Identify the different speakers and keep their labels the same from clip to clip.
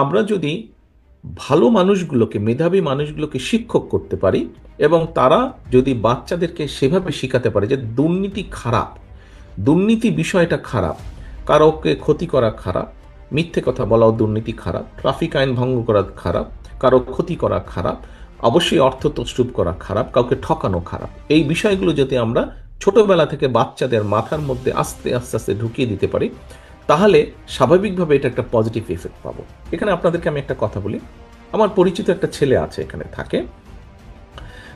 Speaker 1: আমরা যদি ভালো মানুষগুলোকে, মেধাবী মানুষগুলোকে শিক্ষক করতে পারি এবং তারা যদি বাচ্চাদেরকে সেভাবে শিখাতে পারে যে দুর্নীতি খারাপ, দুর্নীতি বিষয়টা খারাপ, কারোকে ক্ষতি করা খারাপ, মিথ্যে কথা বলাও দুর্নীতি খারাপ, ট্রাফিক আইন ভঙ্গ করা খারাপ, কারো ক্ষতি করা খারাপ, অবশ্যই অর্থ তছরূপ করা খারাপ, কাউকে ঠকানো খারাপ, এই বিষয়গুলো যদি আমরা ছোটবেলা থেকে বাচ্চাদের মাথার মধ্যে আস্তে আস্তে আস্তে ঢুকিয়ে দিতে পারি, তাহলে স্বাভাবিকভাবে এটা একটা পজিটিভ এফেক্ট পাবো। এখানে আপনাদেরকে আমি একটা কথা বলি। আমার পরিচিত একটা ছেলে আছে, এখানে থাকে।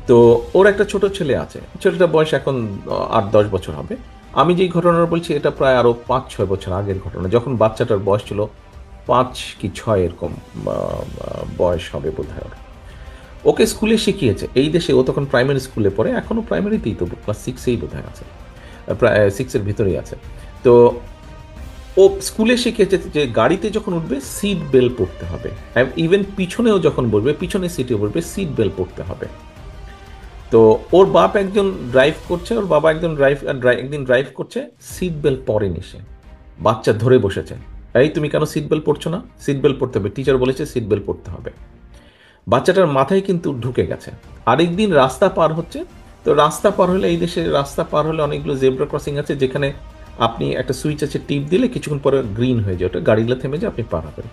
Speaker 1: তো ওর একটা ছোট ছেলে আছে, ছেলেটার বয়স এখন 8-10 বছর হবে। আমি যেই ঘটনাটা বলছি এটা প্রায় আরও 5-6 বছর আগের ঘটনা, যখন বাচ্চাটার বয়স ছিল 5 কি 6 এরকম বয়স হবে বোধ হয় ওর। ওকে স্কুলে শিখিয়েছে এই দেশে, ও তখন প্রাইমারি স্কুলে পড়ে, এখনও প্রাইমারিতেই, তো ক্লাস 6-এই বোধ হয় আছে, প্রায় 6-এর ভিতরেই আছে। তো ও স্কুলে শিখেছে যে গাড়িতে যখন উঠবে সিট বেল্ট পরতে হবে, ইভেন পিছনেও যখন বসবে, পিছনের সিটে বসবে, সিট বেল্ট পরতে হবে। তো ওর বাপ একজন ড্রাইভ করছে, ওর বাবা একজন একদিন ড্রাইভ করছে, সিট বেল্ট পরেনি সে, বাচ্চা ধরে বসেছে, এই তুমি কেন সিট বেল্ট পরছো না, সিট বেল্ট পরতে হবে, টিচার বলেছে সিট বেল্ট পরতে হবে। বাচ্চাটার মাথায় কিন্তু ঢুকে গেছে। আরেকদিন রাস্তা পার হচ্ছে, তো রাস্তা পার হলে, এই দেশে রাস্তা পার হলে অনেকগুলো জেব্রা ক্রসিং আছে যেখানে আপনি একটা সুইচ আছে, টিপ দিলে কিছুক্ষণ পরে গ্রিন হয়ে যায়, ওটা গাড়িগুলো থেমে যায়, আপনি পার হবেন।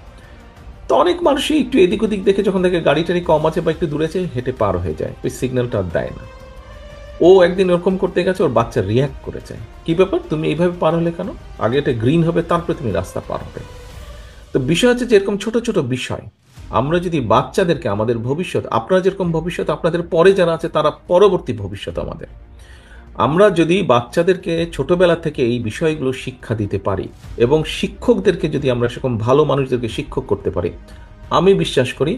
Speaker 1: তো অনেক মানুষই একটু এদিক ওদিক দেখে, যখন দেখে গাড়ি টাড়ি কম আছে বা একটু দূরে আছে, হেঁটে পার হয়ে যায়, ওই সিগন্যালটা আর দেয় না। ও একদিন ওরকম করতে গেছে, ওর বাচ্চা রিয়াক্ট করেছে, কি ব্যাপার তুমি এইভাবে পার হলে কেন, আগে এটা গ্রিন হবে তারপরে তুমি রাস্তা পার হবে। তো বিষয় হচ্ছে যে এরকম ছোট ছোট বিষয় আমরা যদি বাচ্চাদেরকে, আমাদের ভবিষ্যৎ, আপনারা যেরকম ভবিষ্যৎ, আপনাদের পরে যারা আছে তারা পরবর্তী ভবিষ্যৎ আমাদের, আমরা যদি বাচ্চাদেরকে ছোটবেলা থেকে এই বিষয়গুলো শিক্ষা দিতে পারি এবং শিক্ষকদেরকে যদি আমরা সেরকম ভালো মানুষদেরকে শিক্ষক করতে পারি, আমি বিশ্বাস করি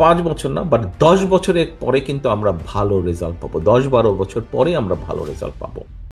Speaker 1: 5 বছর না, বাট 10 বছরের পরে কিন্তু আমরা ভালো রেজাল্ট পাবো, 10-12 বছর পরে আমরা ভালো রেজাল্ট পাবো।